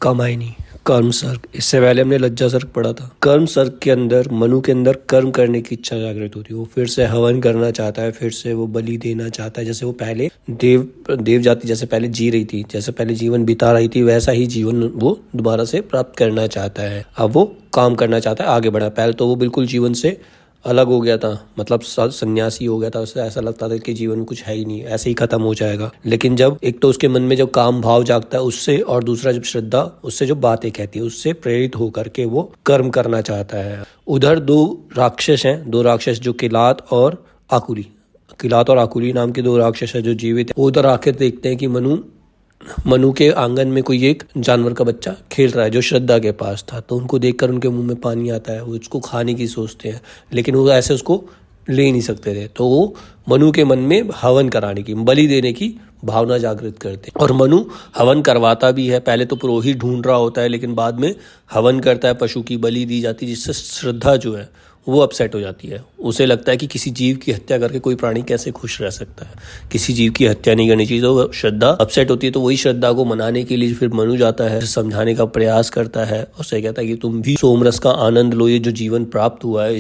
कामायनी, कर्म सर्ग। इससे पहले हमने लज्जा सर्ग पढ़ा था। कर्म सर्ग के अंदर मनु के अंदर कर्म करने की इच्छा जागृत होती है। वो फिर से हवन करना चाहता है, फिर से वो बलि देना चाहता है। जैसे वो पहले देव जाति जैसे पहले जी रही थी, जैसे पहले जीवन बिता रही थी, वैसा ही जीवन वो दोबारा से प्राप्त करना चाहता है। अब वो काम करना चाहता है, आगे बढ़ा। पहले तो वो बिल्कुल जीवन से अलग हो गया था, मतलब सन्यासी हो गया था। उससे ऐसा लगता था कि जीवन में कुछ है ही नहीं, ऐसे ही खत्म हो जाएगा। लेकिन जब एक तो उसके मन में जब काम भाव जागता है उससे, और दूसरा जब श्रद्धा उससे जो बातें कहती है उससे प्रेरित होकर के वो कर्म करना चाहता है। उधर दो राक्षस हैं, दो राक्षस जो किलात और आकुली नाम के दो राक्षस है जो जीवित है। वो उधर आकर देखते हैं कि मनु के आंगन में कोई एक जानवर का बच्चा खेल रहा है जो श्रद्धा के पास था। तो उनको देखकर उनके मुंह में पानी आता है। वो उसको खाने की सोचते हैं, लेकिन वो ऐसे उसको ले नहीं सकते थे। तो वो मनु के मन में हवन कराने की, बलि देने की भावना जागृत करते हैं। और मनु हवन करवाता भी है। पहले तो पुरोहित ढूंढ रहा होता है, लेकिन बाद में हवन करता है, पशु की बलि दी जाती है, जिससे श्रद्धा जो है वो अपसेट हो जाती है। उसे लगता है कि किसी जीव की हत्या करके कोई प्राणी कैसे खुश रह सकता है, किसी जीव की हत्या नहीं करनी चाहिए। तो श्रद्धा अपसेट होती है। तो वही श्रद्धा को मनाने के लिए फिर मनु जाता है, समझाने का प्रयास करता है। उससे कहता है कि तुम भी सोमरस का आनंद लो, ये जो जीवन प्राप्त हुआ है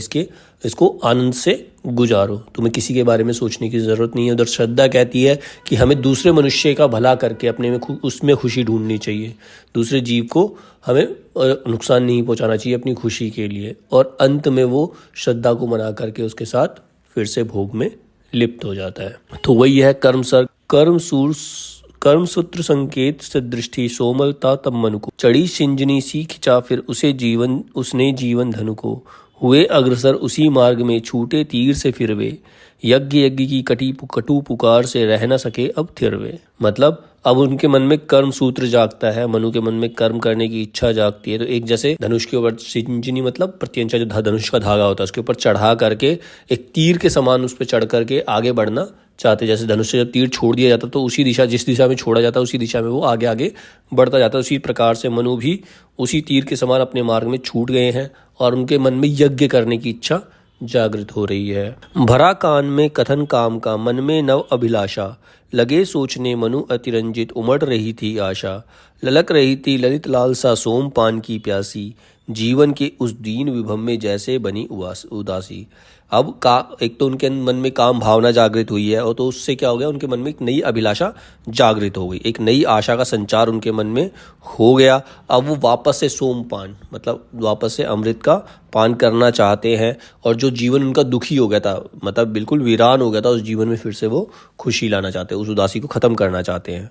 इसको आनंद से गुजारो, तुम्हें किसी के बारे में सोचने की जरूरत नहीं है। उधर श्रद्धा कहती है कि हमें दूसरे मनुष्य का भला करके अपने में उसमें खुशी ढूंढनी चाहिए, दूसरे जीव को हमें नुकसान नहीं पहुंचाना चाहिए अपनी खुशी के लिए। और अंत में वो श्रद्धा को मना करके उसके साथ फिर से भोग में लिप्त हो जाता है। तो वही है कर्म सर्ग। कर्म सूत्र संकेत से दृष्टि सोमलता तब मनु को, चढ़ी सिंजनी सी खिंचा फिर उसने जीवन धनु को, हुए अग्रसर उसी मार्ग में छूटे तीर से फिर वे, यज्ञ की कटु पुकार से रह न सके अब थिर वे। मतलब अब उनके मन में कर्म सूत्र जागता है, मनु के मन में कर्म करने की इच्छा जागती है। तो एक जैसे धनुष के ऊपर सिंजनी मतलब प्रत्यंचा जो धनुष का धागा होता है उसके ऊपर चढ़ा करके एक तीर के समान उस पर चढ़ करके आगे बढ़ना चाहते। जैसे धनुष से जब तीर छोड़ दिया जाता तो उसी दिशा, जिस दिशा में छोड़ा जाता है उसी दिशा में वो आगे आगे बढ़ता जाता है। उसी प्रकार से मनु भी उसी तीर के समान अपने मार्ग में छूट गए हैं और उनके मन में यज्ञ करने की इच्छा जागृत हो रही है। भरा कान में कथन काम का, मन में नव अभिलाषा, लगे सोचने मनु अतिरंजित, उमड़ रही थी आशा, ललक रही थी ललित लालसा सोम पान की प्यासी, जीवन के उस दीन विभव में जैसे बनी उदासी। अब एक तो उनके मन में काम भावना जागृत हुई है, और तो उससे क्या हो गया, उनके मन में एक नई अभिलाषा जागृत हो गई, एक नई आशा का संचार उनके मन में हो गया। अब वो वापस से सोमपान मतलब वापस से अमृत का पान करना चाहते हैं। और जो जीवन उनका दुखी हो गया था, मतलब बिल्कुल वीरान हो गया था, उस जीवन में फिर से वो खुशी लाना चाहते हैं, उस उदासी को खत्म करना चाहते हैं।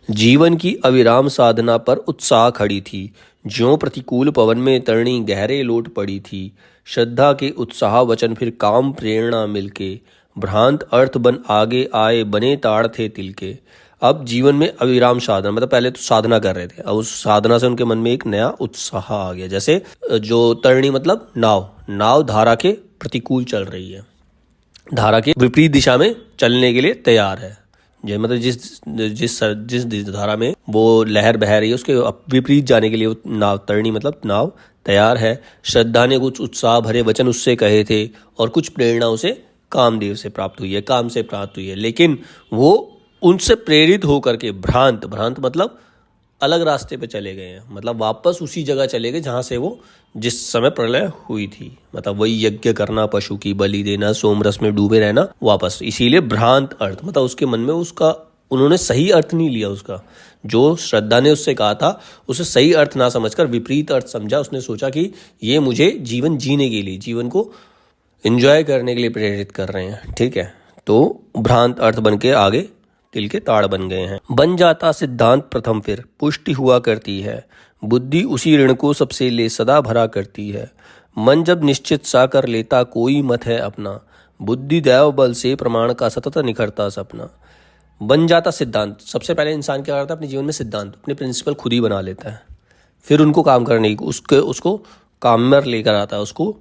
जीवन की अविराम साधना पर उत्साह खड़ी थी, ज्यों प्रतिकूल पवन में तरणी गहरे लोट पड़ी थी, श्रद्धा के उत्साह वचन फिर काम प्रेरणा मिलके, भ्रांत अर्थ बन आगे आए बने ताड़ थे तिल के। अब जीवन में अविराम साधना, मतलब पहले तो साधना कर रहे थे, अब उस साधना से उनके मन में एक नया उत्साह आ गया। जैसे जो तरणी मतलब नाव धारा के प्रतिकूल चल रही है, धारा के विपरीत दिशा में चलने के लिए तैयार है। जो मतलब जिस धारा में वो लहर बह रही है उसके विपरीत जाने के लिए वो तरणी मतलब नाव तैयार है। श्रद्धा ने कुछ उत्साह भरे वचन उससे कहे थे और कुछ प्रेरणा उसे कामदेव से प्राप्त हुई है, काम से प्राप्त हुई है। लेकिन वो उनसे प्रेरित होकर के भ्रांत मतलब अलग रास्ते पे चले गए हैं, मतलब वापस उसी जगह चले गए जहां से वो जिस समय प्रलय हुई थी। मतलब वही यज्ञ करना, पशु की बलि देना, सोमरस में डूबे रहना, वापस। इसीलिए भ्रांत अर्थ मतलब उसके मन में उसका उन्होंने सही अर्थ नहीं लिया, उसका जो श्रद्धा ने उससे कहा था उसे सही अर्थ ना समझकर विपरीत अर्थ समझा। उसने सोचा कि ये मुझे जीवन जीने के लिए, जीवन को एंजॉय करने के लिए प्रेरित कर रहे हैं। ठीक है, तो भ्रांत अर्थ बन के आगे तिल के ताड़ बन गए हैं। बन जाता सिद्धांत प्रथम फिर पुष्टि हुआ करती है, बुद्धि उसी ऋण को सबसे ले सदा भरा करती है, मन जब निश्चित सा कर लेता कोई मत है अपना, बुद्धि दैव बल से प्रमाण का सतत निखरता सपना। बन जाता सिद्धांत, सबसे पहले इंसान क्या करता है अपने जीवन में सिद्धांत, अपने प्रिंसिपल खुद ही बना लेता है, फिर उनको काम करने की उसको काम में लेकर आता है, उसको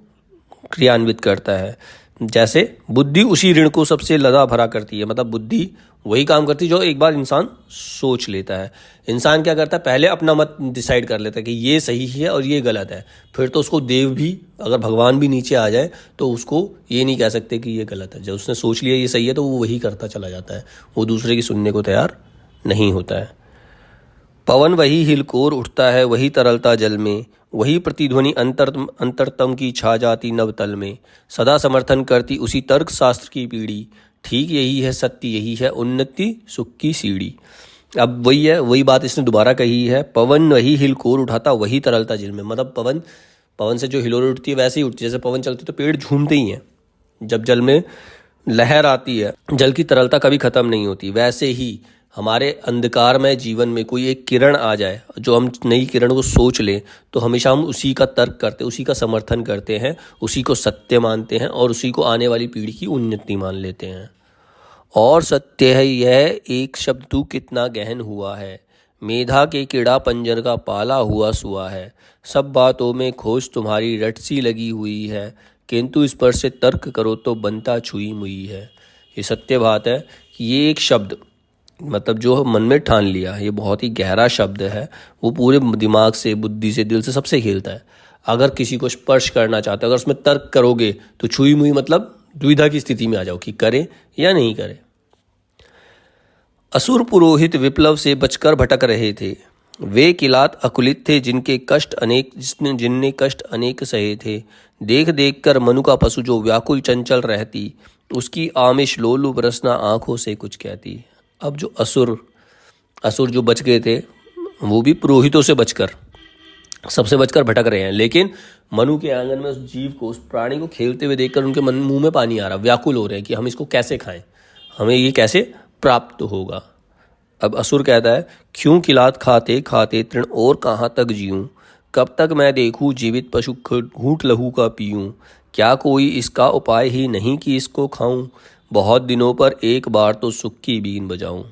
क्रियान्वित करता है। जैसे बुद्धि उसी ऋण को सबसे लदा भरा करती है, मतलब बुद्धि वही काम करती है जो एक बार इंसान सोच लेता है। इंसान क्या करता है, पहले अपना मत डिसाइड कर लेता है कि ये सही है और ये गलत है, फिर तो उसको देव भी, अगर भगवान भी नीचे आ जाए तो उसको ये नहीं कह सकते कि ये गलत है। जब उसने सोच लिया ये सही है तो वो वही करता चला जाता है, वो दूसरे की सुनने को तैयार नहीं होता है। पवन वही हिलकोर उठता है, वही तरलता जल में, वही प्रतिध्वनि अंतरतम की छा जाती नवतल में, सदा समर्थन करती उसी तर्क शास्त्र की पीढ़ी, ठीक यही है सत्य, यही है उन्नति सुख की सीढ़ी। अब वही है, वही बात इसने दोबारा कही है, पवन वही हिलकोर उठाता वही तरलता जल में। मतलब पवन से जो हिलोर उठती है वैसे ही उठती है, जैसे पवन चलती है तो पेड़ झूमते ही हैं, जब जल में लहर आती है जल की तरलता कभी खत्म नहीं होती। वैसे ही हमारे अंधकारमय जीवन में कोई एक किरण आ जाए, जो हम नई किरण को सोच लें, तो हमेशा हम उसी का तर्क करते, उसी का समर्थन करते हैं, उसी को सत्य मानते हैं और उसी को आने वाली पीढ़ी की उन्नति मान लेते हैं। और सत्य है यह एक शब्द तू कितना गहन हुआ है, मेधा के कीड़ा पंजर का पाला हुआ सुआ है, सब बातों में खोज तुम्हारी रट सी लगी हुई है, किंतु इस पर से तर्क करो तो बनता छुई मुई है। ये सत्य बात है कि ये एक शब्द, मतलब जो मन में ठान लिया, ये बहुत ही गहरा शब्द है, वो पूरे दिमाग से, बुद्धि से, दिल से, सबसे खेलता है। अगर किसी को स्पर्श करना चाहते हो, अगर उसमें तर्क करोगे तो छुई मुई मतलब द्विधा की स्थिति में आ जाओ कि करे या नहीं करे। असुर पुरोहित विप्लव से बचकर भटक रहे थे, वे किलात अकुलित थे जिनने कष्ट अनेक सहे थे। देख देख कर मनु का पशु जो व्याकुल चंचल रहती, उसकी आमिष लोलुप रसना आंखों से कुछ कहती। अब जो असुर जो बच गए थे, वो भी पुरोहितों से बचकर, सबसे बचकर भटक रहे हैं, लेकिन मनु के आंगन में उस जीव को, उस प्राणी को खेलते हुए देखकर उनके मुंह में पानी आ रहा, व्याकुल हो रहे हैं कि हम इसको कैसे खाएं, हमें ये कैसे प्राप्त होगा। अब असुर कहता है, क्यों किलात खाते खाते तृण और कहाँ तक जीऊं, कब तक मैं देखूं जीवित पशु घूंट लहू का पीऊं, क्या कोई इसका उपाय ही नहीं कि इसको खाऊं, बहुत दिनों पर एक बार तो सुख की बीन बजाऊं।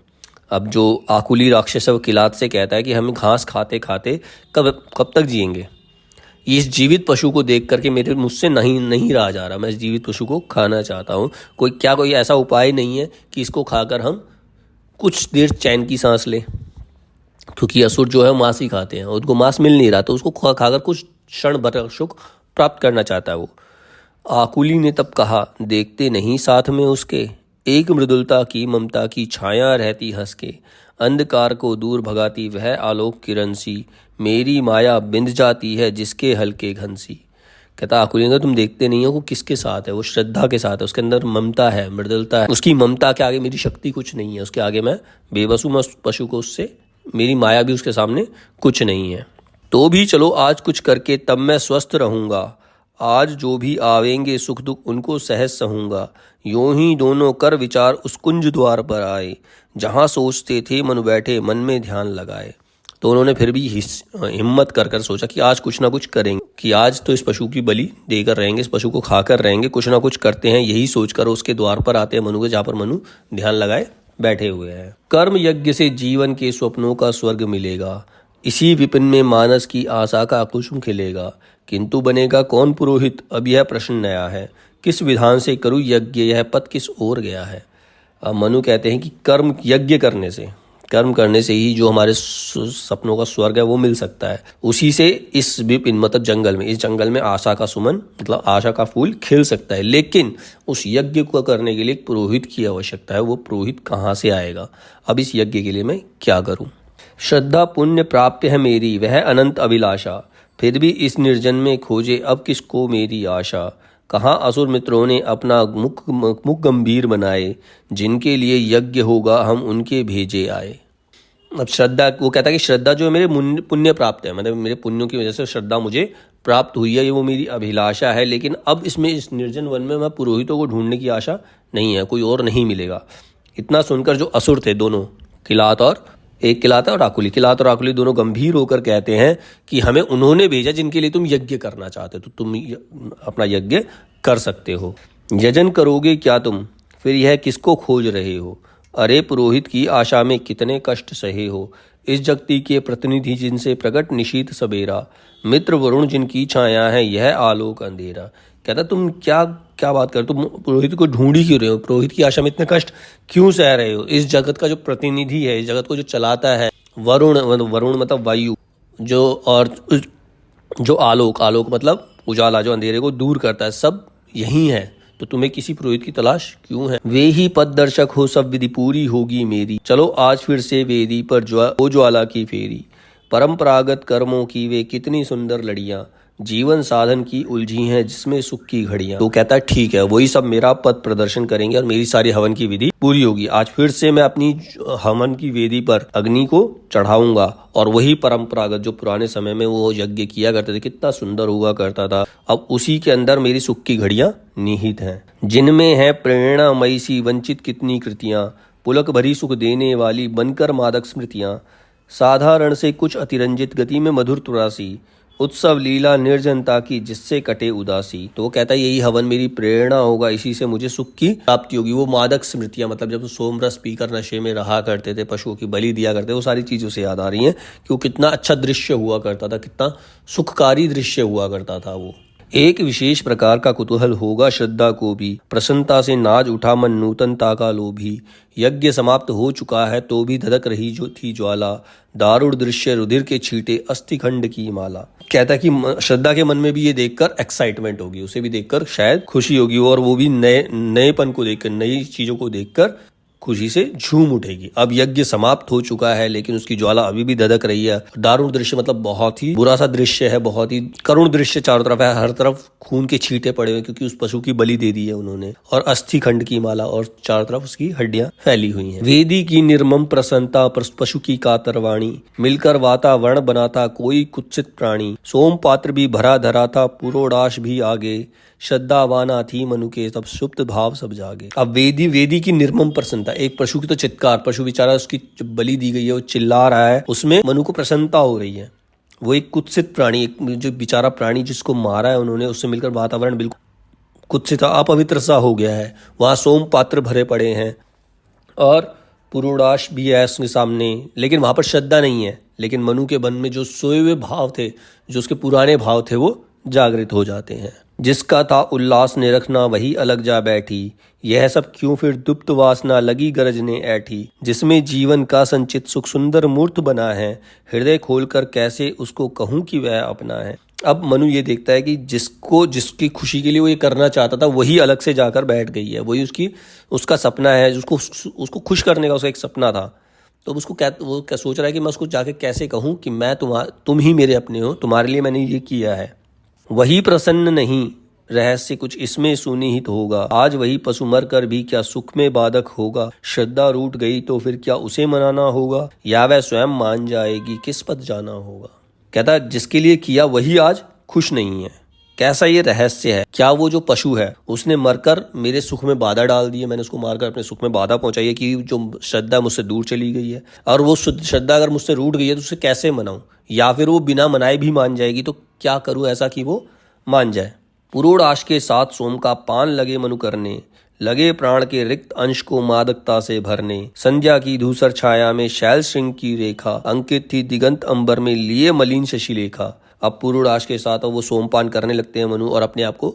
अब जो आकुली राक्षस है वो किलात से कहता है कि हम घास खाते खाते कब तक जिएंगे, इस जीवित पशु को देख करके मेरे मुझसे नहीं रहा जा रहा, मैं इस जीवित पशु को खाना चाहता हूँ। कोई ऐसा उपाय नहीं है कि इसको खाकर हम कुछ देर चैन की सांस लें, क्योंकि असुर जो है मांस ही खाते हैं और उनको मांस मिल नहीं रहा, तो उसको खाकर कुछ क्षण भर सुख प्राप्त करना चाहता है वो। आकुली ने तब कहा, देखते नहीं साथ में उसके, एक मृदुलता की ममता की छाया रहती हंस के, अंधकार को दूर भगाती वह आलोक किरण सी, मेरी माया बिंध जाती है जिसके हल्के घन सी। कहता आकुली ने, तुम देखते नहीं हो वो किसके साथ है, वो श्रद्धा के साथ है, उसके अंदर ममता है, मृदुलता है, उसकी ममता के आगे मेरी शक्ति कुछ नहीं है, उसके आगे मैं बेबस हूं, मैं उस पशु को, उससे मेरी माया भी उसके सामने कुछ नहीं है। तो भी चलो आज कुछ करके तब मैं स्वस्थ रहूंगा, आज जो भी आवेंगे सुख दुख उनको सहज सहूंगा, यूं ही दोनों कर विचार उस कुंज द्वार पर आए, जहां सोचते थे मन बैठे मन में ध्यान लगाए। तो उन्होंने फिर भी हिम्मत कर सोचा कि आज कुछ ना कुछ करेंगे, कि आज तो इस पशु की बलि देकर रहेंगे, इस पशु को खाकर रहेंगे, कुछ ना कुछ करते हैं। यही सोचकर उसके द्वार पर आते हैं मनु के, जहाँ पर मनु ध्यान लगाए बैठे हुए हैं। कर्म यज्ञ से जीवन के स्वप्नों का स्वर्ग मिलेगा, इसी विपिन में मानस की आशा का कुसुम खिलेगा, किंतु बनेगा कौन पुरोहित अब यह प्रश्न नया है, किस विधान से करूं यज्ञ यह पद किस ओर गया है। अब मनु कहते हैं कि कर्म करने से ही जो हमारे सपनों का स्वर्ग है वो मिल सकता है, उसी से इस विपिन मतलब इस जंगल में आशा का सुमन मतलब आशा का फूल खिल सकता है। लेकिन उस यज्ञ को करने के लिए एक पुरोहित की आवश्यकता है, वो पुरोहित कहाँ से आएगा, अब इस यज्ञ के लिए मैं क्या करूं। श्रद्धा पुण्य प्राप्त है मेरी वह अनंत अभिलाषा, फिर भी इस निर्जन में खोजे अब किसको मेरी आशा, कहाँ असुर मित्रों ने अपना मुख गंभीर बनाए, जिनके लिए यज्ञ होगा हम उनके भेजे आए। अब श्रद्धा, वो कहता है कि श्रद्धा जो है मेरे पुण्य प्राप्त है, मतलब मेरे पुण्यों की वजह से श्रद्धा मुझे प्राप्त हुई है, ये वो मेरी अभिलाषा है, लेकिन अब इस निर्जन वन में मैं पुरोहितों को ढूंढने की आशा नहीं है, कोई और नहीं मिलेगा। इतना सुनकर जो असुर थे दोनों, किलात और आकुली दोनों गंभीर होकर कहते हैं कि हमें उन्होंने भेजा जिनके लिए तुम यज्ञ करना चाहते हो, तो तुम अपना यज्ञ कर सकते हो। यजन करोगे क्या तुम, फिर यह किसको खोज रहे हो, अरे पुरोहित की आशा में कितने कष्ट सहे हो, इस जगती के प्रतिनिधि जिनसे प्रकट निशीत सबेरा, मित्र वरुण जिनकी छाया है यह आलोक अंधेरा। कहता तुम क्या बात कर, तुम पुरोहित को ढूंढ ही क्यों रहे हो, पुरोहित की आशा में इतने कष्ट क्यों सह रहे हो। इस जगत का जो प्रतिनिधि है, इस जगत को जो चलाता है वरुण मतलब वायु, जो आलोक मतलब उजाला, जो अंधेरे को दूर करता है, सब यही है, तो तुम्हें किसी पुरोहित की तलाश क्यों है। वे ही पद दर्शक हो सब विधि पूरी होगी मेरी, चलो आज फिर से वेदी पर ज्वाला की फेरी, परंपरागत कर्मों की वे कितनी सुंदर लड़ियां, जीवन साधन की उलझी हैं जिसमें सुख की घड़ियां। तो कहता है ठीक है, वही सब मेरा पद प्रदर्शन करेंगे और मेरी सारी हवन की विधि पूरी होगी। आज फिर से मैं अपनी हवन की वेदी पर अग्नि को चढ़ाऊंगा और वही परंपरागत जो पुराने समय में वो यज्ञ किया करते थे, कितना सुंदर हुआ करता था, अब उसी के अंदर मेरी सुख की घड़ियां निहित हैं, जिनमें है प्रेरणामयी सी वंचित कितनी कृतियां, पुलक भरी सुख देने वाली बनकर मादक स्मृतियां, साधारण से कुछ अतिरंजित गति में मधुर तुरासी, उत्सव लीला निर्जनता की जिससे कटे उदासी। तो वो कहता है यही हवन मेरी प्रेरणा होगा, इसी से मुझे सुख की प्राप्ति होगी। वो मादक स्मृतियां, मतलब जब सोमरस पीकर नशे में रहा करते थे, पशुओं की बलि दिया करते, वो सारी चीज़ों से याद आ रही हैं कि वो कितना अच्छा दृश्य हुआ करता था, कितना सुखकारी दृश्य हुआ करता था वो। एक विशेष प्रकार का कुतूहल होगा श्रद्धा को भी, प्रसन्नता से नाच उठा मन नूतनता का लोभी, यज्ञ समाप्त हो चुका है तो भी धधक रही जो थी ज्वाला, दारुण दृश्य रुधिर के छींटे अस्थिखंड की माला। कहता है कि श्रद्धा के मन में भी ये देखकर एक्साइटमेंट होगी, उसे भी देखकर शायद खुशी होगी, और वो भी नएपन को देखकर, नई चीजों को देखकर खुशी से झूम उठेगी। अब यज्ञ समाप्त हो चुका है लेकिन उसकी ज्वाला अभी भी धधक रही है। दारुण दृश्य मतलब बहुत ही बुरा सा दृश्य है, बहुत ही करुण दृश्य चारों तरफ है, हर तरफ खून के छींटे पड़े हुए क्योंकि उस पशु की बलि दे दी है उन्होंने, और अस्थि खंड की माला, और चारों तरफ उसकी हड्डियां फैली हुई हैं। वेदी की निर्मम प्रसन्नता, पशु की कातरवाणी, मिलकर वातावरण बनाता कोई कुत्सित प्राणी, सोम पात्र भी भरा धरा था, पुरोडाश भी आगे, श्रद्धावाना थी मनु के सब सुप्त भाव सब जागे। अब वेदी की निर्मम प्रसन्नता, एक पशु की तो चित्कार, पशु बेचारा उसकी बलि दी गई है, वो चिल्ला रहा है, उसमें मनु को प्रसन्नता हो रही है। वो एक कुत्सित प्राणी, एक जो बेचारा प्राणी जिसको मारा है उन्होंने, उससे मिलकर वातावरण बिल्कुल कुत्सित अपवित्र सा हो गया है। वहां सोम पात्र भरे पड़े हैं और पुरोडाश भी है उसके सामने, लेकिन वहां पर श्रद्धा नहीं है। लेकिन मनु के मन में जो सोए हुए भाव थे, जो उसके पुराने भाव थे, वो जागृत हो जाते हैं। जिसका था उल्लास ने रखना वही अलग जा बैठी, यह सब क्यों फिर दुप्त वासना लगी गरजने ऐठी, जिसमें जीवन का संचित सुख सुंदर मूर्त बना है, हृदय खोलकर कैसे उसको कहूं कि वह अपना है। अब मनु ये देखता है कि जिसकी खुशी के लिए वो ये करना चाहता था वही अलग से जाकर बैठ गई है, वही उसका सपना है, उसको खुश करने का उसका एक सपना था। तो वो क्या सोच रहा है कि मैं उसको जाके कैसे कहूं कि मैं तुम ही मेरे अपने हो, तुम्हारे लिए मैंने ये किया है। वही प्रसन्न नहीं, रहस्य कुछ इसमें सुनिहित होगा, आज वही पशु मर कर भी क्या सुख में बाधक होगा, श्रद्धा रूठ गई तो फिर क्या उसे मनाना होगा, या वह स्वयं मान जाएगी किस पद जाना होगा। कहता जिसके लिए किया वही आज खुश नहीं है। कैसा ये रहस्य है? क्या वो जो पशु है उसने मरकर मेरे सुख में बाधा डाल दी है, मैंने उसको मारकर अपने सुख में बाधा पहुंचाई है, कि जो श्रद्धा मुझसे दूर चली गई है, और वो श्रद्धा अगर मुझसे रूठ गई है तो उसे कैसे मनाऊं, या फिर वो बिना मनाए भी मान जाएगी, तो क्या करूं ऐसा कि वो मान जाए। पुरोडाश के साथ सोम का पान लगे मनु करने, लगे प्राण के रिक्त अंश को मादकता से भरने, संध्या की धूसर छाया में शैल श्रृंग की रेखा, अंकित थी दिगंत अंबर में लिए मलिन शशिलेखा। अब पुरोडाश के साथ वो सोमपान करने लगते हैं मनु, और अपने आप को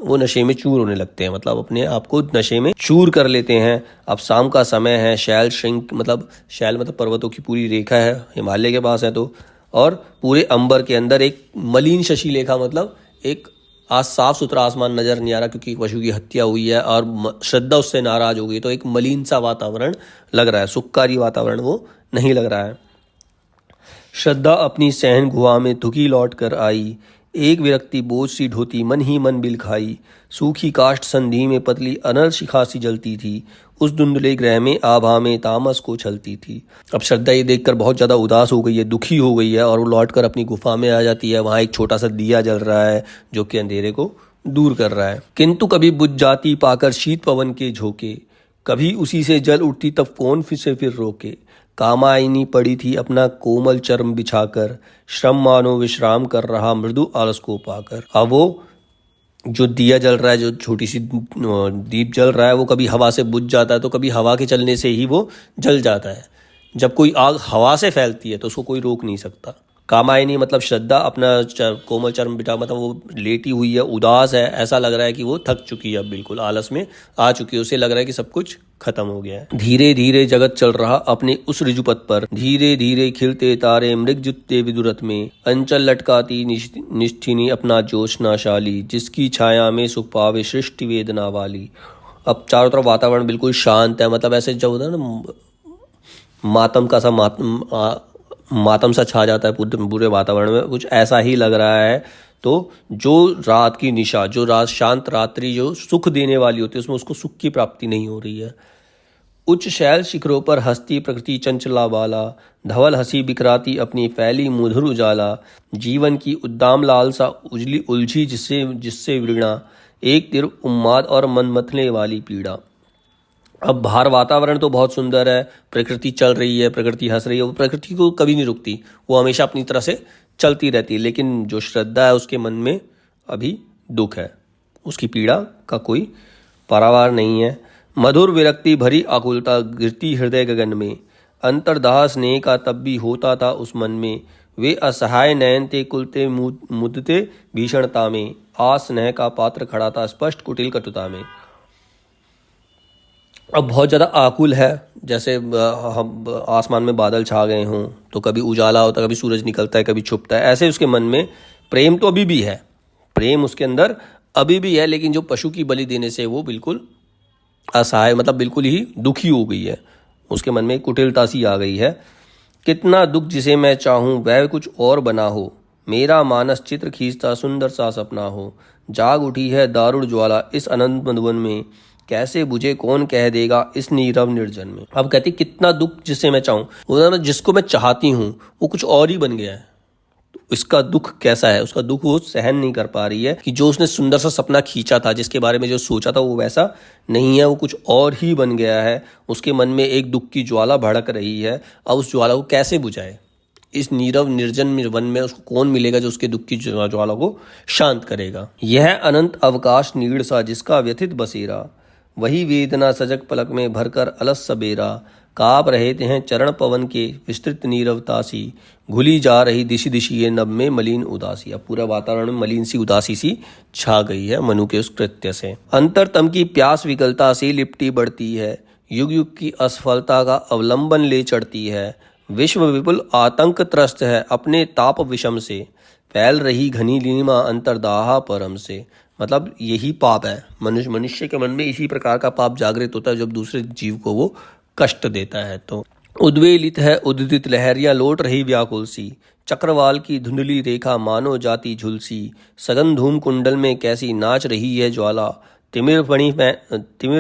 वो नशे में चूर होने लगते हैं, मतलब अपने आप को नशे में चूर कर लेते हैं। अब शाम का समय है, शैल श्रृंग मतलब शैल मतलब पर्वतों की पूरी रेखा है, हिमालय के पास है तो, और पूरे अंबर के अंदर एक मलिन शशिलेखा मतलब एक आज साफ सुथरा आसमान नजर नहीं आ रहा क्योंकि पशु की हत्या हुई है और श्रद्धा उससे नाराज हो गई, तो एक मलिन सा वातावरण लग रहा है, सुखकारी वातावरण वो नहीं लग रहा है। श्रद्धा अपनी सहन गुहा में थुकी लौट कर आई, एक विरक्ति बोझ सी ढोती मन ही मन बिल खाई, सूखी काष्ठ संधि में पतली अनल शिखा सी जलती थी, उस धुंधले ग्रह में आभा में तामस को छलती थी। अब श्रद्धा ये देखकर बहुत ज्यादा उदास हो गई है, दुखी हो गई है, और वो लौटकर अपनी गुफा में आ जाती है। वहां एक छोटा सा दिया जल रहा है जो कि अंधेरे को दूर कर रहा है। किंतु कभी बुझ जाती पाकर शीत पवन के झोंके, कभी उसी से जल उठती तब कौन फिर रोके। कामायनी पड़ी थी अपना कोमल चर्म बिछाकर, श्रम मानो विश्राम कर रहा मृदु आलस को पाकर। अब वो जो दिया जल रहा है, जो छोटी सी दीप जल रहा है, वो कभी हवा से बुझ जाता है तो कभी हवा के चलने से ही वो जल जाता है। जब कोई आग हवा से फैलती है तो उसको कोई रोक नहीं सकता। कामायनी मतलब श्रद्धा अपना कोमल चर्म बिठा, मतलब वो लेटी हुई है, उदास है, ऐसा लग रहा है कि वो थक चुकी है, बिल्कुल आलस में आ चुकी है, उसे लग रहा है कि सब कुछ खत्म हो गया है। धीरे धीरे जगत चल रहा अपने उस ऋजुपथ पर, धीरे धीरे खिलते तारे मृग जुत्ते विदुरथ में, अंचल लटकाती निष्ठिनी अपना जोशनाशाली, जिसकी छाया में सुख पावे सृष्टि वेदना वाली। अब चारों तरफ वातावरण बिल्कुल शांत है, मतलब ऐसे जो होता है ना मातम का सा मातम सा छा जाता है पूरे पूरे वातावरण में, कुछ ऐसा ही लग रहा है। तो जो रात की निशा, जो रात शांत रात्रि जो सुख देने वाली होती है, उसमें उसको सुख की प्राप्ति नहीं हो रही है। उच्च शैल शिखरों पर हस्ती प्रकृति चंचला बाला, धवल हंसी बिखराती अपनी फैली मधुर उजाला, जीवन की उद्दाम लालसा उजली उलझी जिससे जिससे वृणा, एक तिर उन्माद और मनमथने वाली पीड़ा। अब बाहर वातावरण तो बहुत सुंदर है, प्रकृति चल रही है, प्रकृति हंस रही है, वो प्रकृति को कभी नहीं रुकती, वो हमेशा अपनी तरह से चलती रहती है। लेकिन जो श्रद्धा है उसके मन में अभी दुख है, उसकी पीड़ा का कोई पारावार नहीं है। मधुर विरक्ति भरी आकुलता गिरती हृदय गगन में, अंतर्दाह स्नेह का तब भी होता था उस मन में। वे असहाय नयन ते कुलते मुदते भीषणता में, आस स्नेह का पात्र खड़ा था स्पष्ट कुटिल कटुता में। अब बहुत ज़्यादा आकुल है, जैसे हम आसमान में बादल छा गए हों, तो कभी उजाला होता है, कभी सूरज निकलता है, कभी छुपता है। ऐसे उसके मन में प्रेम तो अभी भी है, प्रेम उसके अंदर अभी भी है, लेकिन जो पशु की बलि देने से वो बिल्कुल असहाय, मतलब बिल्कुल ही दुखी हो गई है। उसके मन में कुटिलता सी आ गई है। कितना दुख जिसे मैं चाहूँ वह कुछ और बना हो, मेरा मानस चित्र खींचता सुंदर सा सपना हो। जाग उठी है दारुण ज्वाला इस अनंत मधुवन में, कैसे बुझे कौन कह देगा इस नीरव निर्जन में। अब कहती कितना दुख जिसे मैं चाहूँ, मतलब जिसको मैं चाहती हूँ वो कुछ और ही बन गया है। तो इसका दुख कैसा है, उसका दुख वो सहन नहीं कर पा रही है कि जो उसने सुंदर सा सपना खींचा था, जिसके बारे में जो सोचा था वो वैसा नहीं है, वो कुछ और ही बन गया है। उसके मन में एक दुख की ज्वाला भड़क रही है। अब उस ज्वाला को कैसे बुझाए, इस नीरव निर्जन वन में उसको कौन मिलेगा जो उसके दुख की ज्वाला को शांत करेगा। यह अनंत अवकाश नीड़ सा जिसका व्यथित बसेरा, वही वेदना सजग पलक में भरकर अलस सबेरा। काप रहे हैं चरण पवन के विस्तृत नीरवता सी, घुली जा रही दिशि दिशि ये नभ में मलिन उदासी। अब पूरा वातावरण में मलिन सी उदासी सी छा गई है मनु के उस कृत्य से। अंतरतम की प्यास विकलता से लिपटी बढ़ती है, युग युग की असफलता का अवलंबन ले चढ़ती है। विश्व विपुल आतंक त्रस्त है अपने ताप विषम से, फैल रही घनी नीलिमा अंतरदाहा परम से। मतलब यही पाप है, मनुष्य के मन में इसी प्रकार का पाप जागृत होता है जब दूसरे जीव को वो कष्ट देता है। तो उद्वेलित है उद्दित लहरियां लौट रही व्याकुल सी, चक्रवाल की धुंधली रेखा मानो जाती झुलसी। सघन धूम कुंडल में कैसी नाच रही है ज्वाला, तिमिर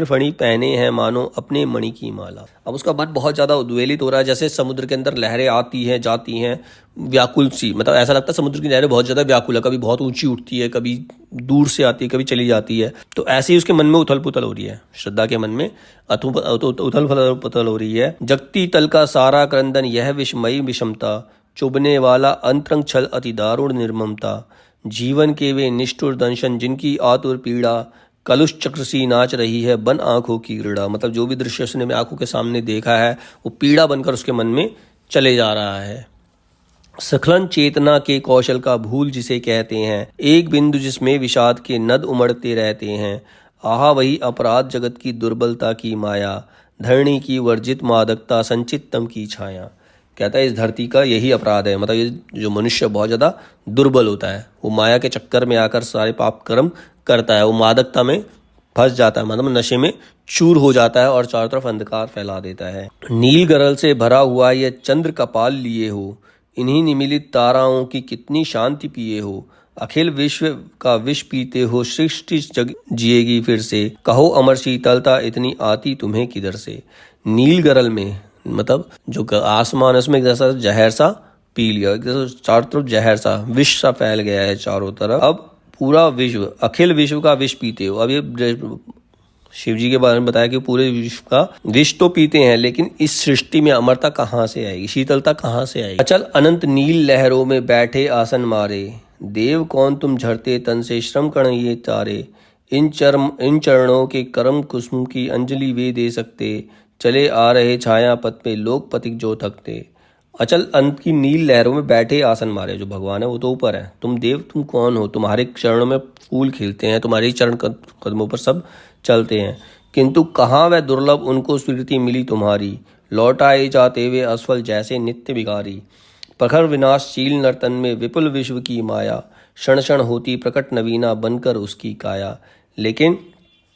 फणी पहने हैं मानो अपने मणि की माला। अब उसका मन बहुत ज़्यादा उद्वेलित हो रहा है, जैसे समुद्र के अंदर लहरें आती हैं जाती हैं, व्याकुल सी, मतलब ऐसा लगता है समुद्र की लहरें बहुत ज़्यादा व्याकुल है, कभी बहुत ऊंची उठती है, कभी दूर से आती है, कभी चली जाती है। तो ऐसे ही उसके मन में उथल पुथल हो रही है, श्रद्धा के मन में उथल पुथल हो रही है। जगती तल का सारा क्रंदन यह विषमयी विषमता, चुभने वाला अंतरंग छल अति दारुण निर्ममता। जीवन के वे निष्ठुर दंशन जिनकी आतुर पीड़ा, कलुष चक्र सी नाच रही है बन आंखों की क्रीड़ा। मतलब जो भी दृश्य उसने आंखों के सामने देखा है वो पीड़ा बनकर उसके मन में चले जा रहा है। सखलन चेतना के कौशल का भूल जिसे कहते हैं, एक बिंदु जिसमें विषाद के नद उमड़ते रहते हैं। आहा वही अपराध जगत की दुर्बलता की माया, धरणी की वर्जित मादकता संचित तम की छाया। कहता है इस धरती का यही अपराध है, मतलब ये जो मनुष्य बहुत ज़्यादा दुर्बल होता है, वो माया के चक्कर में आकर सारे पाप कर्म करता है, वो मादकता में फंस जाता है, मतलब नशे में चूर हो जाता है और चारों तरफ अंधकार फैला देता है। नील गरल से भरा हुआ ये चंद्र कपाल लिए हो, इन्हीं निमिलित ताराओं की कितनी शांति पिए हो। अखिल विश्व का विष पीते हो, सृष्टि जग जिएगी फिर से, कहो अमर शीतलता इतनी आती तुम्हें किधर से। नील गरल में मतलब जो आसमान है उसमें जैसा जहर सा पी लिया, जैसे चारों तरफ जहर सा विष सा फैल गया है चारों तरफ। अब पूरा विश्व, अखिल विश्व का विष पीते हो। अब ये शिव जी के बारे में बताया कि पूरे विश्व का विष तो पीते हैं, लेकिन इस सृष्टि में अमरता कहाँ से आएगी, शीतलता कहाँ से आएगी। अचल अनंत नील लहरों में बैठे आसन मारे, देव कौन तुम झरते तन से श्रम कण ये तारे। इन चरणों के करम कुसुम की अंजलि वे दे सकते, चले आ रहे छाया पथ पे लोक पथिक जो थकते। अचल अंत की नील लहरों में बैठे आसन मारे, जो भगवान है वो तो ऊपर है, तुम देव तुम कौन हो, तुम्हारे चरणों में फूल खिलते हैं, तुम्हारे चरण कदमों पर सब चलते हैं, किंतु कहाँ वह दुर्लभ उनको स्वीकृति मिली तुम्हारी। लौटाए जाते वे असफल जैसे नित्य विकारी, प्रखर विनाशशील नर्तन में विपुल विश्व की माया, क्षण क्षण होती प्रकट नवीना बनकर उसकी काया। लेकिन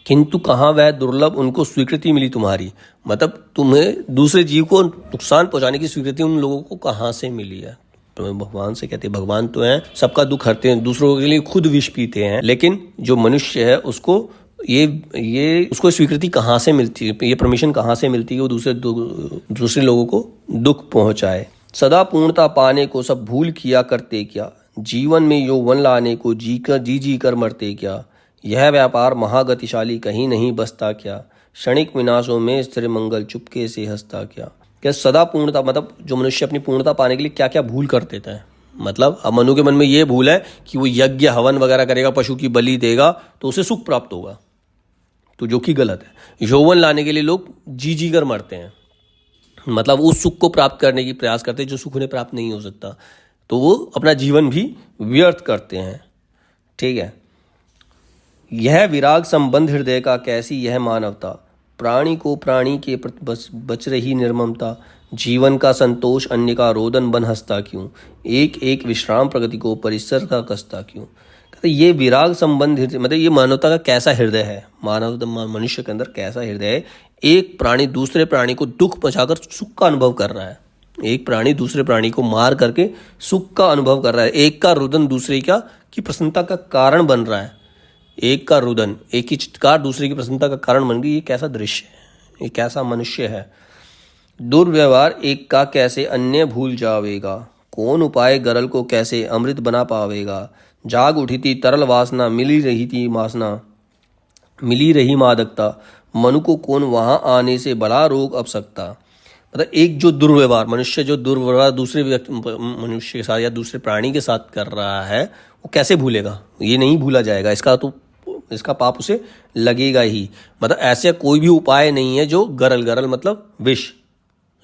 किंतु कहाँ वह दुर्लभ उनको स्वीकृति मिली तुम्हारी। मतलब तुम्हें दूसरे जीव को नुकसान पहुंचाने की स्वीकृति उन लोगों को कहाँ से मिली है। तो भगवान से कहते हैं, भगवान तो हैं, सबका दुख हरते हैं, दूसरों के लिए खुद विष पीते हैं, लेकिन जो मनुष्य है उसको ये उसको स्वीकृति कहाँ से मिलती है, ये परमिशन कहाँ से मिलती है वो दूसरे लोगों को दुख पहुंचाए। सदा पूर्णता पाने को सब भूल किया करते क्या, जीवन में यौवन लाने को जी कर मरते क्या। यह व्यापार महागतिशाली कहीं नहीं बसता क्या, क्षणिक विनाशों में स्थिर मंगल चुपके से हंसता क्या। क्या सदा पूर्णता मतलब जो मनुष्य अपनी पूर्णता पाने के लिए क्या क्या भूल कर देता है। मतलब अब मनु के मन में ये भूल है कि वो यज्ञ हवन वगैरह करेगा, पशु की बलि देगा तो उसे सुख प्राप्त होगा, तो जो कि गलत है। यौवन लाने के लिए लोग जी कर मरते हैं, मतलब उस सुख को प्राप्त करने की प्रयास करते हैं जो सुख उन्हें प्राप्त नहीं हो सकता, तो वो अपना जीवन भी व्यर्थ करते हैं। ठीक है। यह विराग संबंध हृदय का कैसी यह मानवता, प्राणी को प्राणी के प्रति बच रही निर्ममता। जीवन का संतोष अन्य का रोदन बन हंसता क्यों, एक एक विश्राम प्रगति को परिसर का कसता क्यों। कहते ये विराग संबंध मतलब ये मानवता का कैसा हृदय है, मनुष्य के अंदर कैसा हृदय है। एक प्राणी दूसरे प्राणी को दुख पहुंचाकर सुख का अनुभव कर रहा है, एक प्राणी दूसरे प्राणी को मार करके सुख का अनुभव कर रहा है, एक का रुदन दूसरे की प्रसन्नता का कारण बन रहा है, एक का रुदन, एक की चित्कार दूसरे की प्रसन्नता का कारण बन गई। ये कैसा दृश्य है, ये कैसा मनुष्य है। दुर्व्यवहार एक का कैसे अन्य भूल जावेगा, कौन उपाय गरल को कैसे अमृत बना पावेगा। जाग उठी थी तरल वासना, मिली रही मादकता, मनु को कौन वहां आने से बड़ा रोग अब सकता। मतलब एक जो दुर्व्यवहार मनुष्य जो दुर्व्यवहार दूसरे मनुष्य के साथ या दूसरे प्राणी के साथ कर रहा है वो कैसे भूलेगा, ये नहीं भूला जाएगा, इसका पाप उसे लगेगा ही। मतलब ऐसे कोई भी उपाय नहीं है जो गरल मतलब विष,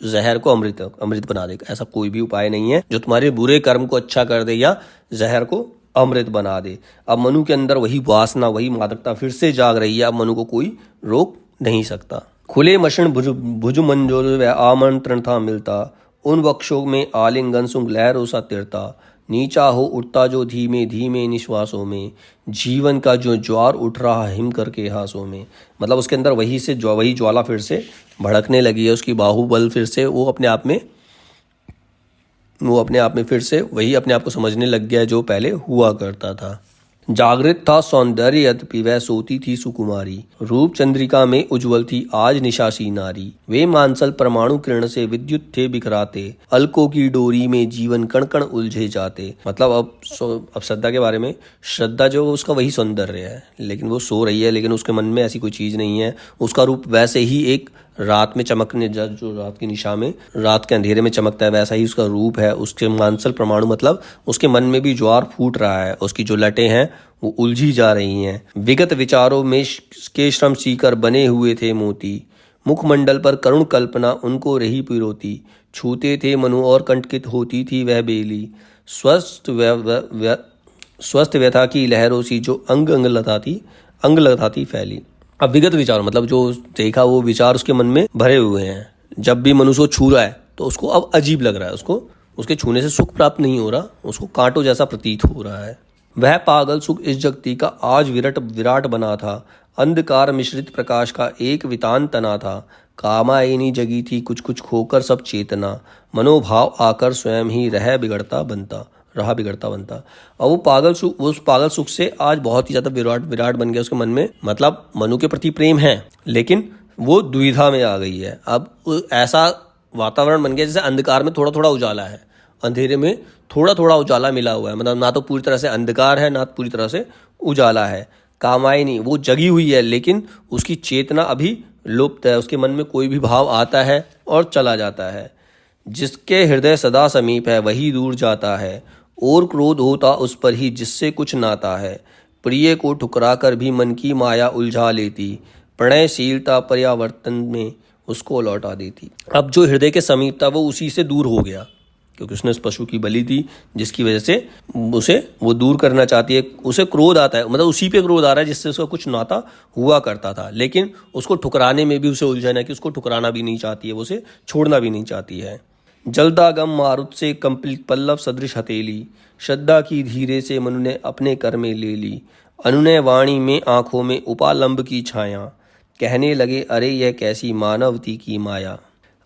जहर को अमृत बना देगा, ऐसा कोई भी उपाय नहीं है जो तुम्हारे बुरे कर्म को अच्छा कर दे या जहर को अमृत बना दे। अब मनु के अंदर वही वासना वही मादकता फिर से जाग रही है, अब मनु को कोई रोक नहीं सकता। खुले मशण भुज मंजोर आमंत्रण था मिलता, उन वक्षों में आलिंगन सुंग लहरों सा तिरता। नीचा हो उठता जो धीमे धीमे निश्वासों में, जीवन का जो ज्वार उठ रहा हिम करके हासों में। मतलब उसके अंदर वही ज्वाला फिर से भड़कने लगी है, उसकी बाहुबल फिर से वो अपने आप में फिर से वही अपने आप को समझने लग गया जो पहले हुआ करता था। जागृत था सौंदर्य यद्यपि वह सोती थी सुकुमारी, रूप चंद्रिका में उज्जवल थी आज निशासी नारी। वे मांसल परमाणु किरण से विद्युत थे बिखराते, अलकों की डोरी में जीवन कण कण उलझे जाते। मतलब अब श्रद्धा के बारे में, श्रद्धा जो उसका वही सौंदर्य है, लेकिन वो सो रही है लेकिन उसके मन में ऐसी कोई चीज नहीं है। उसका रूप वैसे ही एक रात में चमकने जो रात की निशा में रात के अंधेरे में चमकता है वैसा ही उसका रूप है। उसके मांसल परमाणु मतलब उसके मन में भी ज्वार फूट रहा है, उसकी जो लटें हैं वो उलझी जा रही हैं। विगत विचारों में के श्रम सीकर बने हुए थे मोती, मुखमंडल पर करुण कल्पना उनको रही पिरोती। छूते थे मनु और कंटकित होती थी वह बेली, स्वस्थ व्यथा की लहरों सी जो अंग लगाती फैली। अब विगत विचार मतलब जो देखा वो विचार उसके मन में भरे हुए हैं। जब भी मनुष्य छू रहा है तो उसको अब अजीब लग रहा है, उसको उसके छूने से सुख प्राप्त नहीं हो रहा, उसको कांटों जैसा प्रतीत हो रहा है। वह पागल सुख इस जगती का आज विराट बना था, अंधकार मिश्रित प्रकाश का एक वितान तना था। कामायनी जगी थी कुछ कुछ खोकर सब चेतना, मनोभाव आकर स्वयं ही रहा बिगड़ता बनता। और वो उस पागल सुख से आज बहुत ही ज्यादा विराट बन गया उसके मन में। मतलब मनु के प्रति प्रेम है लेकिन वो दुविधा में आ गई है। अब ऐसा वातावरण बन गया जैसे अंधकार में थोड़ा थोड़ा उजाला है, अंधेरे में थोड़ा थोड़ा उजाला मिला हुआ है। मतलब ना तो पूरी तरह से अंधकार है ना पूरी तरह से उजाला है। कामायनी वो जगी हुई है लेकिन उसकी चेतना अभी लुप्त है, उसके मन में कोई भी भाव आता है और चला जाता है। जिसके हृदय सदा समीप है वही दूर जाता है, और क्रोध होता उस पर ही जिससे कुछ नाता है। प्रिय को ठुकरा कर भी मन की माया उलझा लेती, प्रणयशीलता पर्यावर्तन में उसको लौटा देती। अब जो हृदय के समीप था वो उसी से दूर हो गया क्योंकि उसने उस पशु की बलि दी, जिसकी वजह से उसे वो दूर करना चाहती है। उसे क्रोध आता है, मतलब उसी पे क्रोध आ रहा है जिससे उसका कुछ नाता हुआ करता था, लेकिन उसको ठुकराने में भी उसे उलझन है कि उसको ठुकराना भी नहीं चाहती है, वो उसे छोड़ना भी नहीं चाहती है। जलदागम मारुत से कंपित पल्लव सदृश हथेली, श्रद्धा की धीरे से मनु ने अपने कर में ले ली। अनुनय वाणी में आंखों में उपालंब की छाया, कहने लगे अरे यह कैसी मानवती की माया।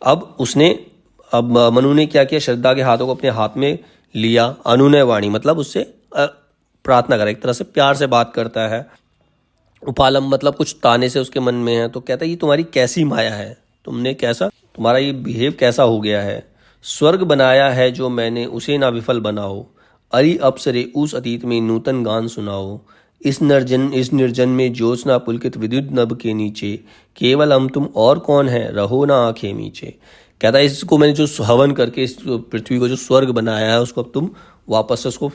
अब मनु ने क्या किया, श्रद्धा के हाथों को अपने हाथ में लिया। अनुनय वाणी मतलब उससे प्रार्थना करा, एक तरह से प्यार से बात करता है। उपालंब मतलब कुछ ताने से उसके मन में है, तो कहता है ये तुम्हारी कैसी माया है, तुमने कैसा, तुम्हारा ये बिहेव कैसा हो गया है। स्वर्ग बनाया है जो मैंने उसे ना विफल बनाओ, अरि अप्सरे उस अतीत में नूतन गान सुनाओ। इस निर्जन में ज्योत्सना पुलकित विद्युत नभ के नीचे, केवल हम तुम और कौन है, रहो ना आंखें मीचे। कहता है इसको मैंने जो हवन करके इस पृथ्वी को जो स्वर्ग बनाया है, उसको अब तुम वापस से उसको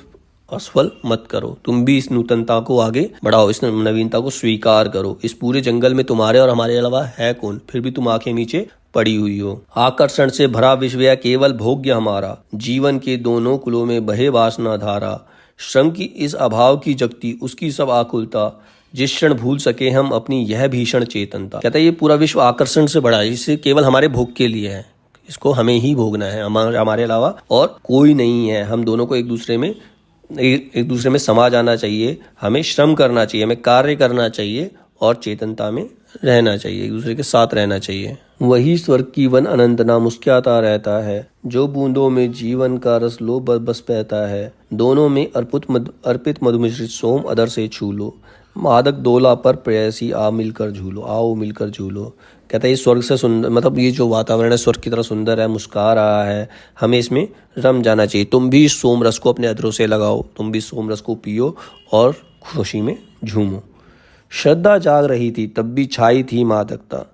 असफल मत करो। तुम भी इस नूतनता को आगे बढ़ाओ, इस नवीनता को स्वीकार करो। इस पूरे जंगल में तुम्हारे और हमारे अलावा है कौन, फिर भी तुम आंखें नीचे पड़ी हुई हो। आकर्षण से भरा विश्व है केवल भोग्य हमारा, जीवन के दोनों कुलों में बहे वासना धारा। श्रम की इस अभाव की जगती उसकी सब आकुलता, जिस क्षण भूल सके हम अपनी यह भीषण चेतनता। कहता है ये पूरा विश्व आकर्षण से बड़ा है, इसे केवल हमारे भोग के लिए है, इसको हमें ही भोगना है, हमारे अलावा और कोई नहीं है। हम दोनों को एक दूसरे में समा जाना चाहिए, हमें श्रम करना चाहिए, हमें कार्य करना चाहिए और चेतनता में रहना चाहिए, एक दूसरे के साथ रहना चाहिए। वही स्वर्ग की वन अनंत ना मुस्कुराता रहता है, जो बूंदों में जीवन का रस लो बस बहता है। दोनों में अर्पित मधु मिश्रित सोम अदर से छू लो, मादक डोला पर प्रेयसी आओ मिलकर झूलो। कहता है ये स्वर्ग से सुंदर, मतलब ये जो वातावरण है स्वर्ग की तरह सुंदर है, मुस्कुरा रहा है, हमें इसमें रम जाना चाहिए। तुम भी इस सोम रस को अपने अधरों से लगाओ, तुम भी सोम रस को पियो और खुशी में झूमो। श्रद्धा जाग रही थी तब भी छाई थी मादकता,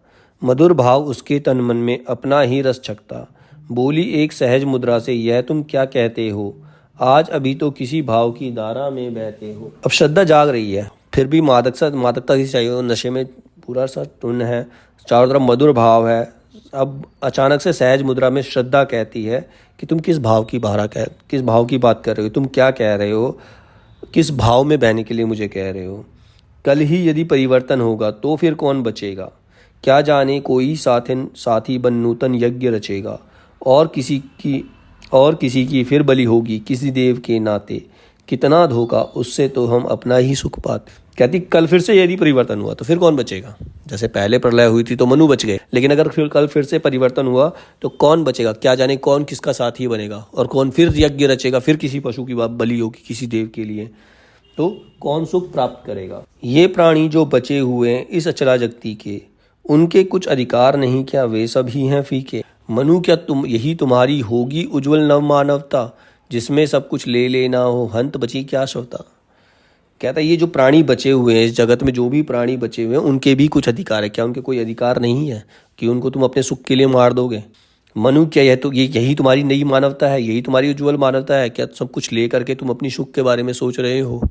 मधुर भाव उसके तन मन में अपना ही रस छकता। बोली एक सहज मुद्रा से यह तुम क्या कहते हो, आज अभी तो किसी भाव की धारा में बहते हो। अब श्रद्धा जाग रही है, फिर भी मादकता ही चाहिए, नशे में पूरा सा टुन है, चारों तरफ मधुर भाव है। अब अचानक से सहज मुद्रा में श्रद्धा कहती है कि तुम किस भाव की बात कर रहे हो, तुम क्या कह रहे हो, किस भाव में बहने के लिए मुझे कह रहे हो। कल ही यदि परिवर्तन होगा तो फिर कौन बचेगा, क्या जाने कोई साथी बन नूतन यज्ञ रचेगा, और किसी की फिर बलि होगी किसी देव के नाते। कितना धोखा उससे तो हम अपना ही सुख पाते। कहती कल फिर से यदि परिवर्तन हुआ तो फिर कौन बचेगा। जैसे पहले प्रलय हुई थी तो मनु बच गए, लेकिन अगर कल फिर से परिवर्तन हुआ तो कौन बचेगा, क्या जाने कौन किसका साथी बनेगा, और कौन फिर यज्ञ रचेगा, फिर किसी पशु की बलि होगी किसी देव के लिए, तो कौन सुख प्राप्त करेगा। ये प्राणी जो बचे हुए हैं इस अचला जगती के, उनके कुछ अधिकार नहीं क्या, वे सब ही हैं फीके। मनु क्या यही तुम्हारी होगी उज्जवल नव मानवता, जिसमें सब कुछ ले लेना हो हंत बची क्या शवता। कहता है ये जो प्राणी बचे हुए हैं इस जगत में, जो भी प्राणी बचे हुए हैं उनके भी कुछ अधिकार है क्या, उनके कोई अधिकार नहीं है कि उनको तुम अपने सुख के लिए मार दोगे। मनु क्या यही तुम्हारी नई मानवता है, यही तुम्हारी उज्जवल मानवता है क्या, सब कुछ ले करके तुम अपनी सुख के बारे में सोच रहे हो।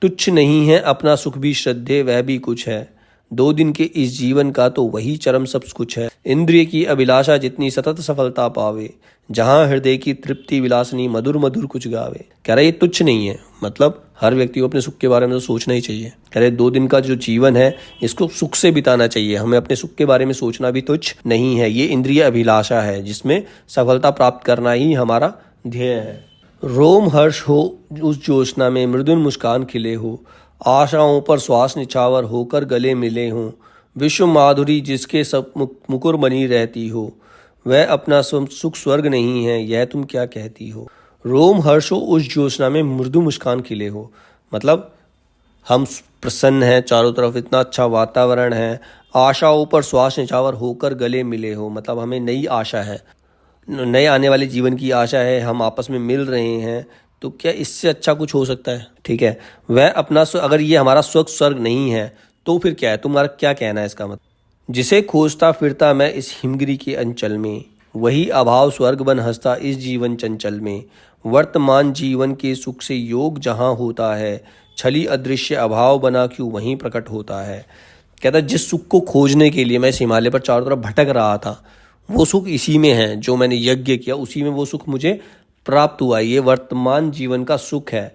तुच्छ नहीं है अपना सुख भी श्रद्धे वह भी कुछ है, 2 दिन के इस जीवन का तो वही चरम सब कुछ है। इंद्रिय की अभिलाषा जितनी सतत सफलता पावे, जहां हृदय की तृप्ति विलासनी मधुर मधुर कुछ गावे। कह रहे ये तुच्छ नहीं है, मतलब हर व्यक्ति को अपने सुख के बारे में तो सोचना ही चाहिए। कह रहे 2 दिन का जो जीवन है इसको सुख से बिताना चाहिए, हमें अपने सुख के बारे में सोचना भी तुच्छ नहीं है। ये इंद्रिय अभिलाषा है जिसमें सफलता प्राप्त करना ही हमारा ध्येय है। रोम हर्ष हो उस ज्योत्सना में मृदुल मुस्कान खिले हो, आशाओं पर श्वास निछावर होकर गले मिले हों। विश्व माधुरी जिसके सब मुकुर बनी रहती हो, वह अपना सुख स्वर्ग नहीं है यह तुम क्या कहती हो। रोम हर्ष हो उस ज्योत्सना में मृदु मुस्कान खिले हो, मतलब हम प्रसन्न हैं, चारों तरफ इतना अच्छा वातावरण है। आशाओं पर श्वास निछावर होकर गले मिले हो, मतलब हमें नई आशा है, नए आने वाले जीवन की आशा है, हम आपस में मिल रहे हैं, तो क्या इससे अच्छा कुछ हो सकता है। ठीक है, वह अपना अगर ये हमारा स्वर्ग नहीं है तो फिर क्या है, तुम्हारा क्या कहना है इसका मतलब। जिसे खोजता फिरता मैं इस हिमगिरी के अंचल में, वही अभाव स्वर्ग बन हंसता इस जीवन चंचल में। वर्तमान जीवन के सुख से योग जहाँ होता है, छली अदृश्य अभाव बना क्यों वहीं प्रकट होता है। कहता जिस सुख को खोजने के लिए मैं इस हिमालय पर चारों तरफ भटक रहा था, वो सुख इसी में है, जो मैंने यज्ञ किया उसी में वो सुख मुझे प्राप्त हुआ। ये वर्तमान जीवन का सुख है।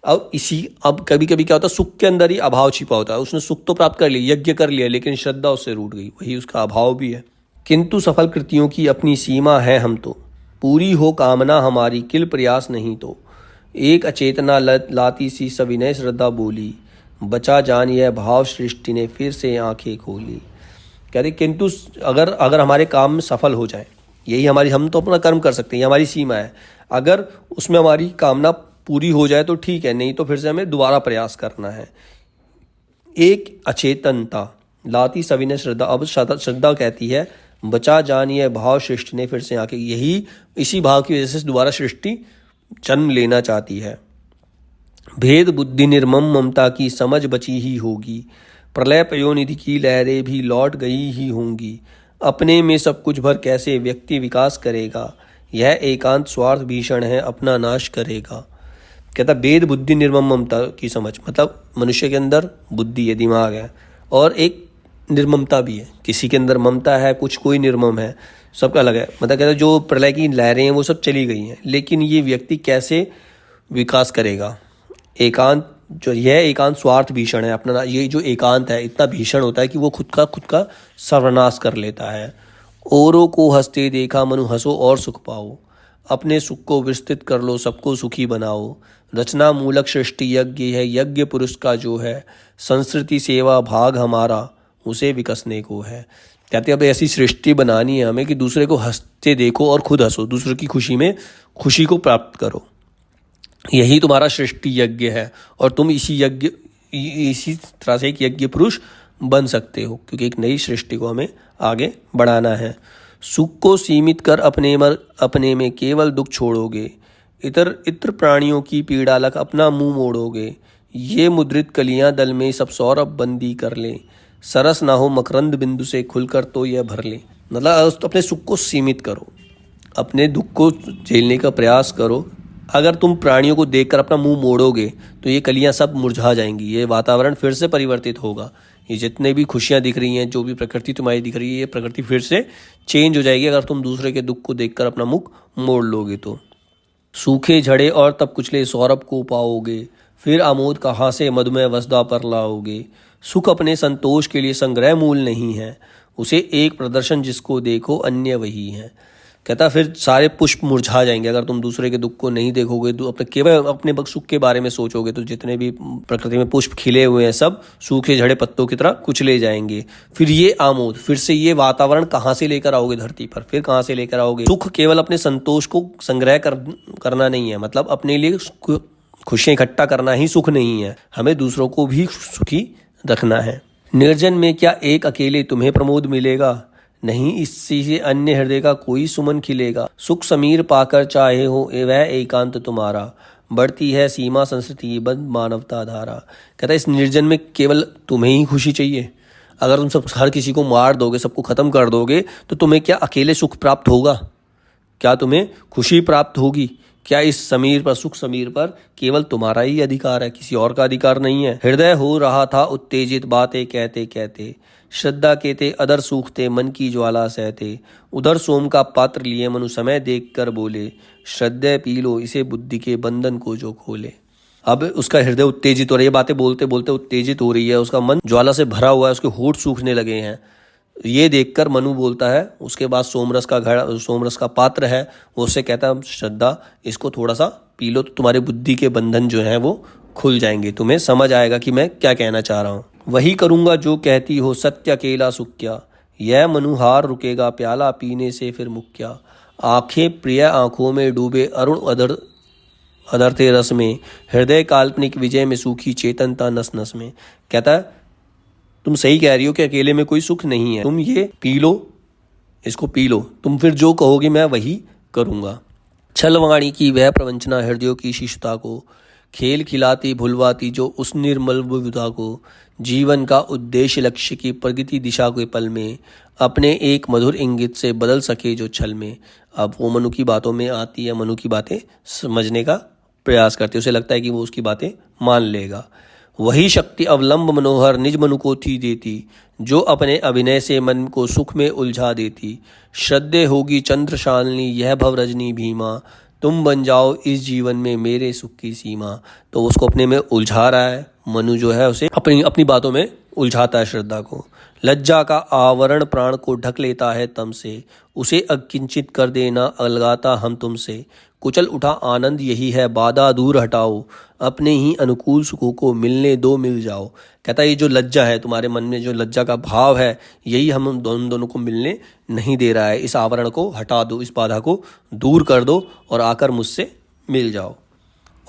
अब कभी कभी क्या होता है, सुख के अंदर ही अभाव छिपा होता है। उसने सुख तो प्राप्त कर लिया, यज्ञ कर लिया, लेकिन श्रद्धा उससे रूठ गई, वही उसका अभाव भी है। किंतु सफल कृतियों की अपनी सीमा है, हम तो पूरी हो कामना हमारी किल प्रयास नहीं तो। एक अचेतना लाती सी सविनय श्रद्धा बोली, बचा जान यह भाव सृष्टि ने फिर से आंखें खोली। कहते किंतु अगर अगर हमारे काम में सफल हो जाए, यही हमारी, हम तो अपना कर्म कर सकते हैं, ये हमारी सीमा है, अगर उसमें हमारी कामना पूरी हो जाए तो ठीक है, नहीं तो फिर से हमें दोबारा प्रयास करना है। एक अचेतनता लाती सविनय श्रद्धा। अब श्रद्धा कहती है बचा जान यह भाव सृष्टि ने फिर से आके, यही इसी भाव की वजह से दोबारा सृष्टि जन्म लेना चाहती है। भेद बुद्धि निर्मम ममता की समझ बची ही होगी, प्रलय पयोनिधि की लहरें भी लौट गई ही होंगी। अपने में सब कुछ भर कैसे व्यक्ति विकास करेगा, यह एकांत स्वार्थ भीषण है अपना नाश करेगा। कहता भेद बुद्धि निर्मम ममता की समझ, मतलब मनुष्य के अंदर बुद्धि है, दिमाग है, और एक निर्ममता भी है। किसी के अंदर ममता है, कुछ कोई निर्मम है, सबका अलग है। मतलब कहता जो प्रलय की लहरें हैं वो सब चली गई हैं, लेकिन ये व्यक्ति कैसे विकास करेगा। एकांत जो यह एकांत स्वार्थ भीषण है अपना, ये जो एकांत है इतना भीषण होता है कि वो खुद का सर्वनाश कर लेता है। औरों को हंसते देखा मनु हंसो और सुख पाओ, अपने सुख को विस्तृत कर लो सबको सुखी बनाओ। रचना मूलक सृष्टि यज्ञ है, यज्ञ पुरुष का जो है, संस्कृति सेवा भाग हमारा उसे विकसने को है। कहते अब ऐसी सृष्टि बनानी है हमें कि दूसरे को हंसते देखो और खुद हंसो, दूसरे की खुशी में खुशी को प्राप्त करो। यही तुम्हारा सृष्टि यज्ञ है, और तुम इसी तरह से एक यज्ञ पुरुष बन सकते हो, क्योंकि एक नई सृष्टि को हमें आगे बढ़ाना है। सुख को सीमित कर अपने में केवल दुख छोड़ोगे, इतर प्राणियों की पीड़ा लग अपना मुंह मोड़ोगे। ये मुद्रित कलियां दल में सब सौरभ बंदी कर ले, सरस ना हो मकरंद बिंदु से खुलकर तो यह भर ले। मतलब अपने सुख को सीमित करो, अपने दुख को झेलने का प्रयास करो। अगर तुम प्राणियों को देखकर अपना मुंह मोड़ोगे तो ये कलियां सब मुरझा जाएंगी, ये वातावरण फिर से परिवर्तित होगा। ये जितने भी खुशियां दिख रही हैं, जो भी प्रकृति तुम्हारी दिख रही है, ये प्रकृति फिर से चेंज हो जाएगी अगर तुम दूसरे के दुख को देखकर अपना मुख मोड़ लोगे तो। सूखे झड़े और तब कुचले सौरभ को पाओगे, फिर आमोद कहाँ से मधुमेह वसदा पर लाओगे। सुख अपने संतोष के लिए संग्रह मूल नहीं है, उसे एक प्रदर्शन जिसको देखो अन्य वही है। कहता फिर सारे पुष्प मुरझा जाएंगे अगर तुम दूसरे के दुख को नहीं देखोगे, तो अपने केवल अपने सुख के बारे में सोचोगे, तो जितने भी प्रकृति में पुष्प खिले हुए हैं सब सूखे झड़े पत्तों की तरह कुचले जाएंगे। फिर ये आमोद, फिर से ये वातावरण कहाँ से लेकर आओगे धरती पर, फिर कहाँ से लेकर आओगे। सुख केवल अपने संतोष को संग्रह करना नहीं है, मतलब अपने लिए खुशियां इकट्ठा करना ही सुख नहीं है, हमें दूसरों को भी सुखी रखना है। निर्जन में क्या एक अकेले तुम्हें प्रमोद मिलेगा, नहीं इससे से अन्य हृदय का कोई सुमन खिलेगा। सुख समीर पाकर चाहे हो वह एकांत तुम्हारा, बढ़ती है सीमा संस्कृति बंद मानवता धारा। कहता है इस निर्जन में केवल तुम्हें ही खुशी चाहिए। अगर तुम सब हर किसी को मार दोगे, सबको खत्म कर दोगे, तो तुम्हें क्या अकेले सुख प्राप्त होगा, क्या तुम्हें खुशी प्राप्त होगी? क्या इस समीर पर, सुख समीर पर केवल तुम्हारा ही अधिकार है, किसी और का अधिकार नहीं है। हृदय हो रहा था उत्तेजित बातें कहते कहते, श्रद्धा के थे अदर सूखते मन की ज्वाला सहते। उधर सोम का पात्र लिए मनु समय देख कर बोले, श्रद्धे पी लो इसे बुद्धि के बंधन को जो खोले। अब उसका हृदय उत्तेजित हो रही है, बातें बोलते बोलते उत्तेजित हो रही है, उसका मन ज्वाला से भरा हुआ है, उसके होठ सूखने लगे हैं। ये देखकर मनु बोलता है, उसके बाद सोमरस का पात्र है, वो उससे कहता है श्रद्धा इसको थोड़ा सा पी लो तो तुम्हारे बुद्धि के बंधन जो हैं वो खुल जाएंगे, तुम्हें समझ आएगा कि मैं क्या कहना चाह रहा हूँ। वही करूँगा जो कहती हो सत्य अकेला सुख क्या, यह मनुहार रुकेगा प्याला पीने से फिर मुक्या। आंखें प्रिय आंखों में डूबे अरुण अधरते रस में, हृदय काल्पनिक विजय में सूखी चेतनता नस नस में। कहता है तुम सही कह रही हो कि अकेले में कोई सुख नहीं है, तुम ये पी लो, इसको पी लो, तुम फिर जो कहोगे मैं वही करूँगा। छलवाणी की वह प्रवंचना हृदयों की शिशुता को, खेल खिलाती भुलवाती जो उस निर्मल विधा को। जीवन का उद्देश्य लक्ष्य की प्रगति दिशा के पल में, अपने एक मधुर इंगित से बदल सके जो छल में। अब वो मनु की बातों में आती है, मनु की बातें समझने का प्रयास करती है, उसे लगता है कि वो उसकी बातें मान लेगा। वही शक्ति अवलंब मनोहर निज मनु को थी देती, जो अपने अभिनय से मन को सुख में उलझा देती। श्रद्धे होगी चंद्र शालिनी यह भव रजनी भीमा, तुम बन जाओ इस जीवन में मेरे सुख की सीमा। तो उसको अपने में उलझा रहा है, मनु जो है उसे अपनी बातों में उलझाता है श्रद्धा को। लज्जा का आवरण प्राण को ढक लेता है तम से, उसे अकिंचित कर देना अलगाता हम तुमसे। कुचल उठा आनंद यही है, बाधा दूर हटाओ, अपने ही अनुकूल सुखों को मिलने दो, मिल जाओ। कहता है ये जो लज्जा है, तुम्हारे मन में जो लज्जा का भाव है, यही हम दोनों को मिलने नहीं दे रहा है। इस आवरण को हटा दो, इस बाधा को दूर कर दो और आकर मुझसे मिल जाओ।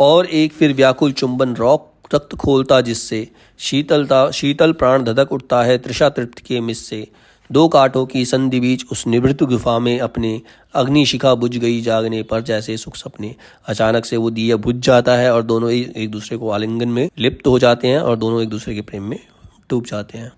और एक फिर व्याकुल चुंबन रक्त खोलता जिससे, शीतल प्राण धधक उठता है तृषा तृप्ति के मिस से। दो कांटों की संधि बीच उस निभृत गुफा में अपने, अग्निशिखा बुझ गई जागने पर जैसे सुख सपने। अचानक से वो दिया बुझ जाता है और दोनों एक दूसरे को आलिंगन में लिप्त हो जाते हैं और दोनों एक दूसरे के प्रेम में डूब जाते हैं।